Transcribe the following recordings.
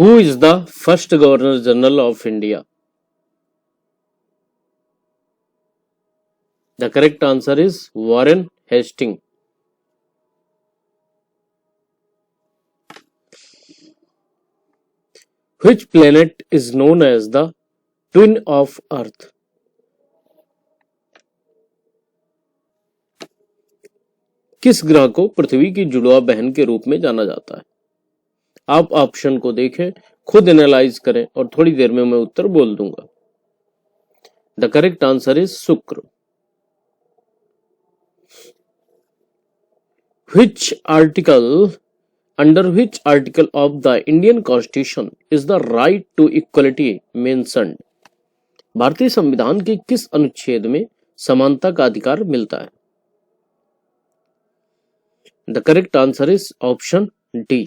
Who is the first Governor General of India? The correct answer is Warren Hastings. Which planet is known as the twin of Earth? किस ग्रह को पृथ्वी की जुड़वा बहन के रूप में जाना जाता है? आप ऑप्शन को देखें, खुद एनालाइज करें और थोड़ी देर में मैं उत्तर बोल दूंगा। द करेक्ट आंसर इज शुक्र। Which article, under which article of the Indian Constitution is the right to equality mentioned? भारतीय संविधान के किस अनुच्छेद में समानता का अधिकार मिलता है? The correct answer is option D,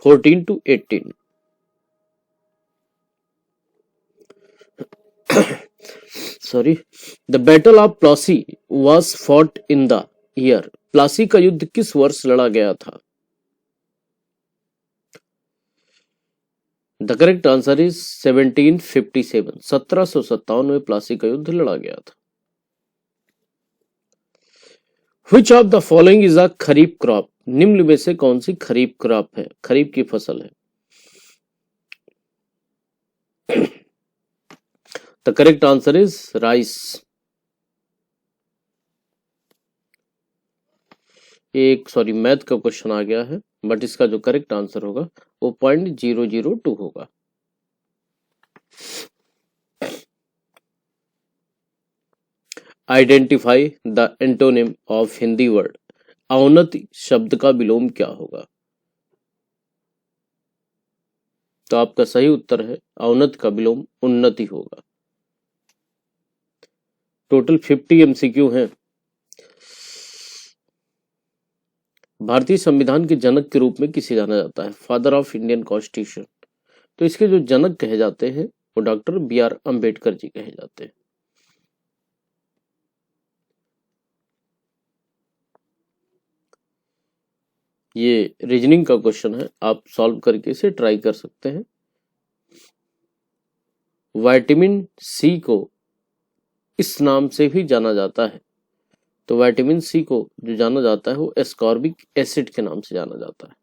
14 to 18. Sorry. The Battle of Plassey was fought in the year. Plassey का युद्ध किस वर्ष लड़ा गया था? The correct answer is 1757। 1757 में प्लासी का युद्ध लड़ा गया था। Which of the following is a kharif crop? निम्न में से कौन सी खरीफ क्रॉप है, खरीफ की फसल है? The correct answer is rice. एक मैथ का क्वेश्चन आ गया है, बट इसका जो करेक्ट आंसर होगा वो 0.002 होगा। Identify the antonym of Hindi word. अवनति शब्द का विलोम क्या होगा? तो आपका सही उत्तर है अवनति का विलोम उन्नति होगा। टोटल 50 एमसीक्यू हैं। भारतीय संविधान के जनक के रूप में किसे जाना जाता है? Father of Indian constitution. तो इसके जो जनक कहे जाते हैं वो डॉक्टर बी.आर. अंबेडकर जी कहे जाते हैं। ये रीजनिंग का क्वेश्चन है, आप सॉल्व करके इसे ट्राई कर सकते हैं। विटामिन सी को इस नाम से भी जाना जाता है, तो विटामिन सी को जो जाना जाता है वो एस्कॉर्बिक एसिड के नाम से जाना जाता है।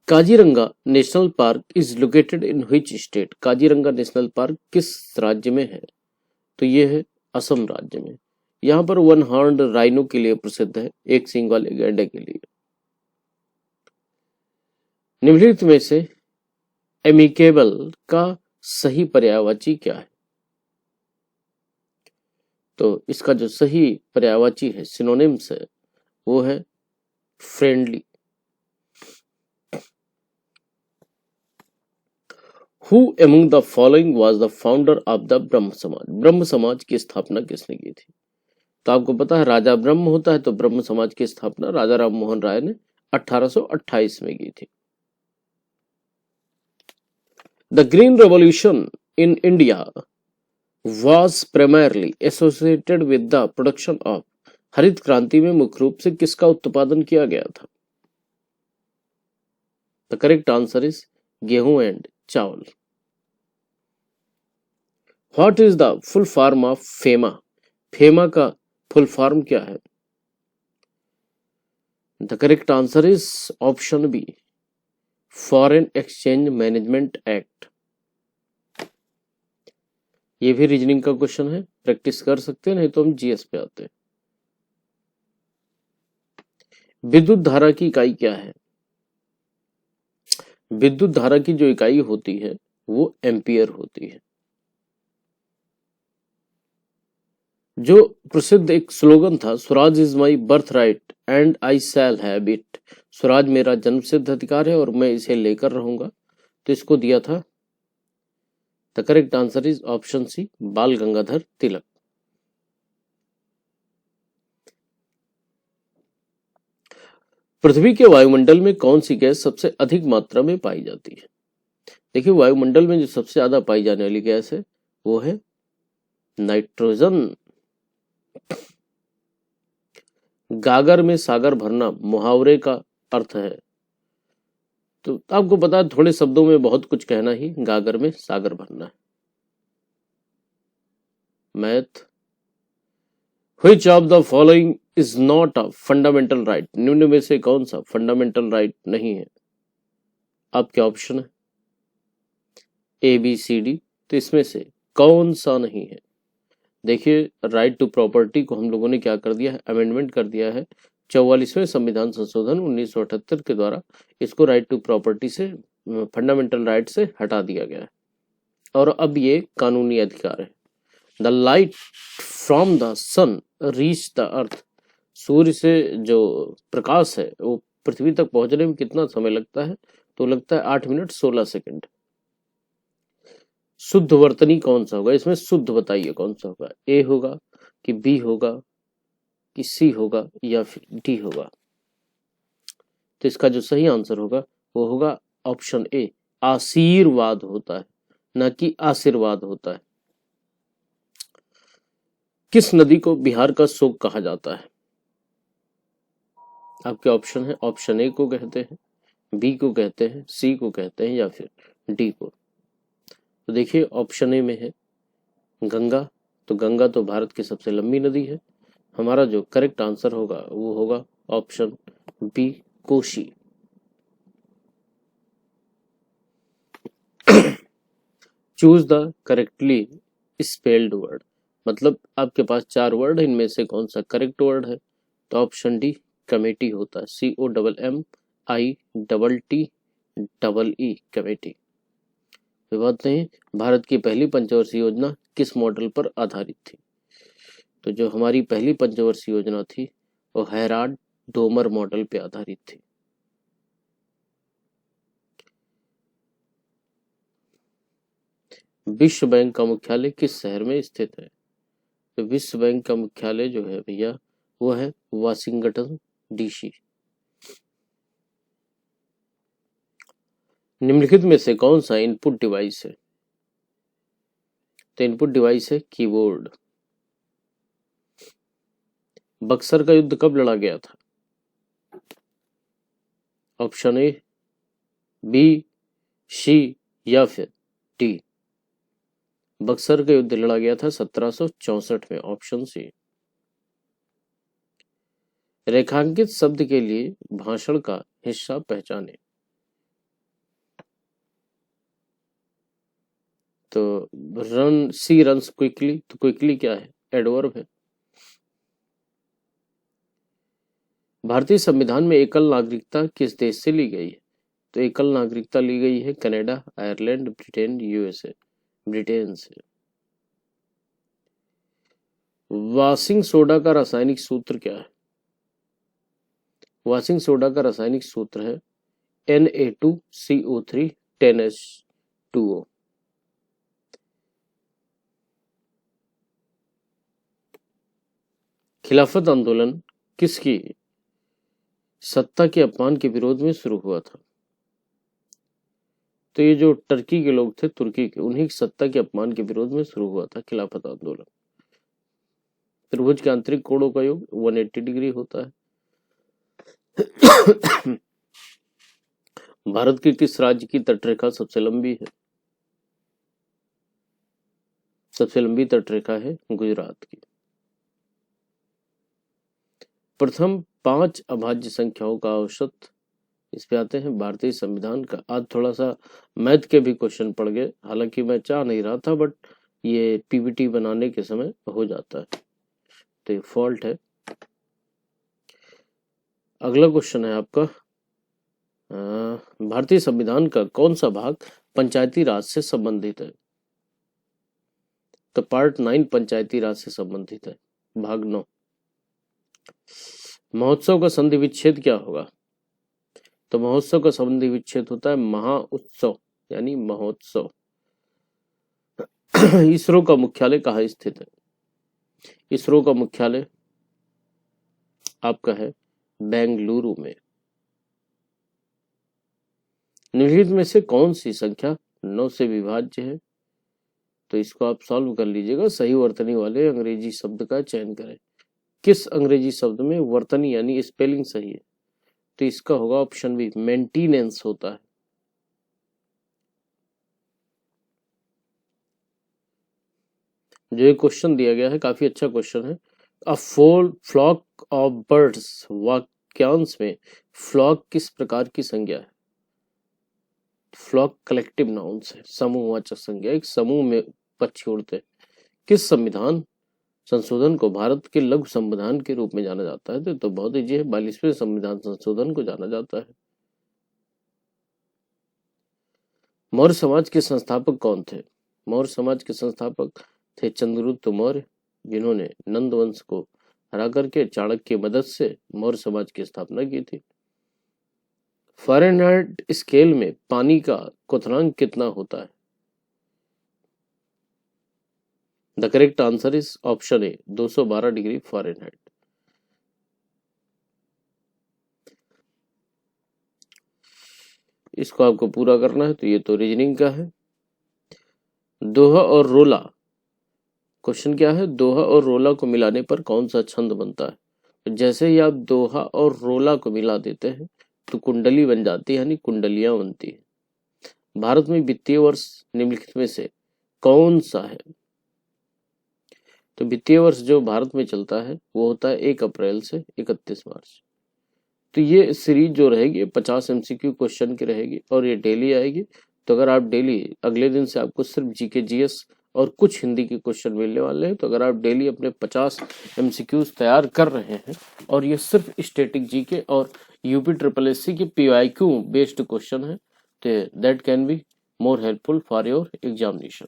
Kaziranga national park is located in which state? Kaziranga national park किस राज्य में है? तो ये है असम राज्य में। यहाँ पर वन हॉर्न्ड राइनो के लिए प्रसिद्ध है, एक सींग वाले गैंडे के लिए। निम्नलिखित में से एमिकेबल का सही पर्यायवाची क्या है? तो इसका जो सही पर्यायवाची है, सिनोनिम्स है, वो है friendly. Who among the following was the founder of the ब्रह्म समाज? ब्रह्म समाज की स्थापना किसने की थी? तो आपको पता है राजा ब्रह्म होता है, तो ब्रह्म समाज की स्थापना राजा राम मोहन राय ने 1828 में की थी। The Green Revolution in India was primarily associated with the production of। हरित क्रांति में मुख्य रूप से किसका उत्पादन किया गया था? The correct answer is गेहूं एंड चावल। What is the full form of FEMA? FEMA का फुल फॉर्म क्या है? The correct answer is option B, foreign exchange management act. ये भी रीजनिंग का क्वेश्चन है, प्रैक्टिस कर सकते हैं, नहीं तो हम जीएस पे आते हैं। विद्युत धारा की इकाई क्या है? विद्युत धारा की जो इकाई होती है वो एम्पियर होती है। जो प्रसिद्ध एक स्लोगन था, Swaraj is my birth right and I shall have it. Swaraj मेरा जन्मसिद्ध अधिकार है और मैं इसे लेकर रहूंगा, तो इसको दिया था। The correct answer is option C, Bal Gangadhar तिलक। पृथ्वी के वायुमंडल में कौन सी गैस सबसे अधिक मात्रा में पाई जाती है? देखिए, वायुमंडल में जो सबसे ज्यादा पाई जाने वाली गैस है वो है नाइट्रोजन। गागर में सागर भरना मुहावरे का अर्थ है, तो आपको पता है थोड़े शब्दों में बहुत कुछ कहना ही गागर में सागर भरना है। Math, which of the following is not a fundamental right, निम्न में से कौन सा फंडामेंटल राइट नहीं है? आपके ऑप्शन है ए बी सी डी, तो इसमें से कौन सा नहीं है? देखिए राइट टू प्रॉपर्टी को हम लोगों ने क्या कर दिया है, अमेंडमेंट कर दिया है 44वें संविधान संशोधन 1978 के द्वारा। इसको राइट टू प्रॉपर्टी से, फंडामेंटल राइट से हटा दिया गया है और अब ये कानूनी अधिकार है। The light from the sun reach the earth, सूर्य से जो प्रकाश है वो पृथ्वी तक पहुंचने में कितना समय लगता है? तो लगता है 8 मिनट 16 सेकंड। शुद्ध वर्तनी कौन सा होगा? इसमें शुद्ध बताइए कौन सा होगा, ए होगा कि बी होगा कि सी होगा या फिर डी होगा? तो इसका जो सही आंसर होगा वो होगा ऑप्शन ए, आशीर्वाद होता है, न कि आशीर्वाद होता है। किस नदी को बिहार का शोक कहा जाता है? आपके ऑप्शन है, ऑप्शन ए को कहते हैं, बी को कहते हैं, सी को कहते हैं या फिर डी को। तो देखिए ऑप्शन ए में है गंगा, तो गंगा तो भारत की सबसे लंबी नदी है। हमारा जो करेक्ट आंसर होगा वो होगा option B, Kosi. Choose the correctly spelled word, मतलब आपके पास 4 वर्ड है, इनमें से कौन सा करेक्ट वर्ड है? तो ऑप्शन डी कमेटी होता है, COMMITTEE कमेटी। कोई बात नहीं। भारत की पहली पंचवर्षीय योजना किस मॉडल पर आधारित थी? तो जो हमारी पहली पंचवर्षीय योजना थी वो हैराड डोमर मॉडल पे आधारित थी। विश्व बैंक का मुख्यालय किस शहर में स्थित है? तो विश्व बैंक का मुख्यालय जो है भैया वो है वाशिंगटन DC। निम्नलिखित में से कौन सा इनपुट डिवाइस है? तो इनपुट डिवाइस है कीबोर्ड। बक्सर का युद्ध कब लड़ा गया था? ऑप्शन ए, बी, सी या फिर डी। बक्सर का युद्ध लड़ा गया था 1764 में, ऑप्शन सी। रेखांकित शब्द के लिए भाषण का हिस्सा पहचाने। तो सी रन्स क्विकली, तो क्विकली क्या है? एडवर्ब है। भारतीय संविधान में एकल नागरिकता किस देश से ली गई है? तो एकल नागरिकता ली गई है Canada, Ireland, Britain, USA, Britain से। वाशिंग सोडा का रासायनिक सूत्र क्या है? वाशिंग सोडा का रासायनिक सूत्र है Na2CO3 10H2O। खिलाफत आंदोलन किसकी सत्ता के अपमान के विरोध में शुरू हुआ था? तो ये जो टर्की के लोग थे, तुर्की के, उन्हीं की सत्ता के अपमान के विरोध में शुरू हुआ था खिलाफत आंदोलन। त्रिभुज के आंतरिक कोणों का योग 180 डिग्री होता है। भारत के किस राज्य की तटरेखा सबसे लंबी है? सबसे लंबी तटरेखा है गुजरात की। प्रथम 5 अभाज्य संख्याओं का औसत, इस पे आते हैं भारतीय संविधान का। आज थोड़ा सा मैथ के भी क्वेश्चन पड़ गए, हालांकि मैं चाह नहीं रहा था, बट ये PPT बनाने के समय हो जाता है, तो ये फॉल्ट है। अगला क्वेश्चन है आपका, भारतीय संविधान का कौन सा भाग पंचायती राज से संबंधित है? तो पार्ट 9 पंचायती राज से संबंधित है, भाग 9। महोत्सव का संधि विच्छेद क्या होगा? तो महोत्सव का संधि विच्छेद होता है महाउत्सव, यानी महोत्सव। इसरो का मुख्यालय कहाँ स्थित है? इसरो का मुख्यालय आपका है बेंगलुरु में। निम्नलिखित में से कौन सी संख्या 9 से विभाज्य है? तो इसको आप सॉल्व कर लीजिएगा। सही वर्तनी वाले अंग्रेजी शब्द का चयन करें। किस अंग्रेजी शब्द में वर्तनी यानी स्पेलिंग सही है? तो इसका होगा ऑप्शन बी, मेंटेनेंस होता है। जो ये क्वेश्चन दिया गया है काफी अच्छा क्वेश्चन है। अ फ्लॉक ऑफ बर्ड्स, वाक्यांश में फ्लॉक किस प्रकार की संज्ञा है? फ्लॉक कलेक्टिव नाउन्स है, समूहवाचक संज्ञा, एक समूह में पक्षी उड़ते हैं। किस संविधान संशोधन को भारत के लघु संविधान के रूप में जाना जाता है? तो बहुत ईजी है, 42वें संविधान संशोधन को जाना जाता है। मौर्य समाज के संस्थापक कौन थे? मौर्य समाज के संस्थापक थे चंद्रगुप्त मौर्य, जिन्होंने नंद वंश को हरा करके चाणक्य की मदद से मौर्य समाज की स्थापना की थी। फ़ारेनहाइट स्केल में पानी का क्वथनांक कितना होता है? The correct answer is option A, 212 degree Fahrenheit. इसको आपको पूरा करना है, तो ये तो रीजनिंग का है। दोहा और रोला, क्वेश्चन क्या है? दोहा और रोला को मिलाने पर कौन सा छंद बनता है? तो जैसे ही आप दोहा और रोला को मिला देते हैं तो कुंडली बन जाती है, यानी कुंडलियां बनती है। भारत में वित्तीय वर्ष निम्नलिखित में से कौन सा है? तो वित्तीय वर्ष जो भारत में चलता है वो होता है 1 अप्रैल से 31 मार्च। तो ये सीरीज जो रहेगी 50 MCQ क्वेश्चन की रहेगी और ये डेली आएगी। तो अगर आप डेली, अगले दिन से आपको सिर्फ जीके जीएस और कुछ हिंदी के क्वेश्चन मिलने वाले हैं। तो अगर आप डेली अपने 50 MCQs तैयार कर रहे हैं और ये सिर्फ स्टैटिक जीके और यूपी SSSC के PYQ बेस्ड क्वेश्चन है, तो that can be more helpful for your examination.